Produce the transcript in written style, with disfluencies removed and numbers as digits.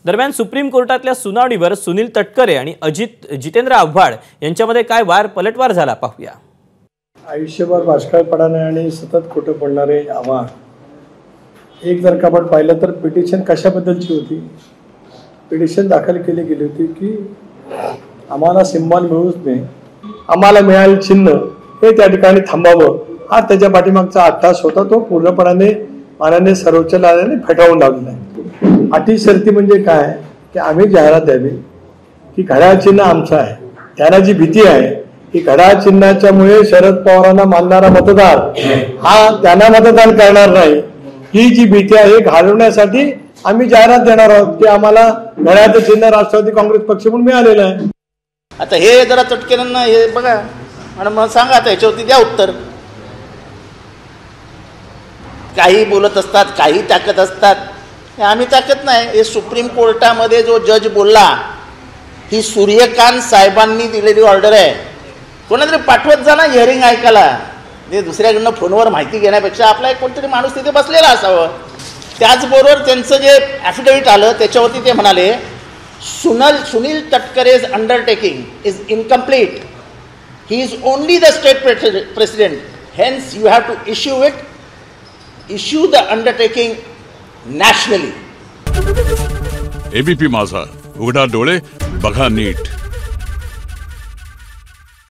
दरम्यान सुप्रीम कोर्टातल्या सुनावणीवर सुनील तटकरे आणि जितेंद्र आव्हाड यांच्यामध्ये काय पलटवार झाला पाहूया। आयुष्यभर बाष्कळपणाने आणि सतत खोटं बोलणारे आव्हाड एक जर का आपण पाहिलं तर पिटिशन कशाबद्दलची होती। पिटिशन दाखल केली गेली होती की आम्हाला सिम्बॉल मिळूच नये, आम्हाला मिळालेलं चिन्ह हे त्या ठिकाणी थांबावं, हा त्याच्या पाठीमागचा अट्टास होता। तो पूर्णपणाने माननीय सर्वोच्च न्यायालयाने फेटाळून लावलेला आहे। अटी शर्ती म्हणजे काय की आम्ही जाहिरात द्यावी की घड्याळ चिन्ह आमचं आहे। त्यांना जी भीती आहे की घड्याळ चिन्हाच्यामुळे शरद पवारांना मानणारा मतदार हा त्यांना मतदान करणार नाही, ही जी भीती आहे घालवण्यासाठी आम्ही जाहिरात देणार आहोत की आम्हाला घड्याळाचं चिन्ह राष्ट्रवादी काँग्रेस पक्ष म्हणून मिळालेलं आहे। आता हे जरा तटकेनं हे बघा आणि मग सांगा आता याच्यावरती द्या उत्तर। काही बोलत असतात, काही टाकत असतात, आम्ही टाकत नाही। हे सुप्रीम कोर्टामध्ये जो जज बोलला ही सूर्यकांत साहेबांनी दिलेली ऑर्डर आहे। कोणातरी पाठवत जा ना हिअरिंग ऐकायला, ते दुसऱ्याकडनं फोनवर माहिती घेण्यापेक्षा आपला एक कोणतरी माणूस तिथे बसलेला असावं। त्याचबरोबर त्यांचं जे ॲफिडेव्हिट आलं त्याच्यावरती ते म्हणाले Sunil तटकरे's undertaking is incomplete. He is only the state president. Hence, you have to issue the undertaking nationally. ABP माझा, उघडा डोळे बघा नीट।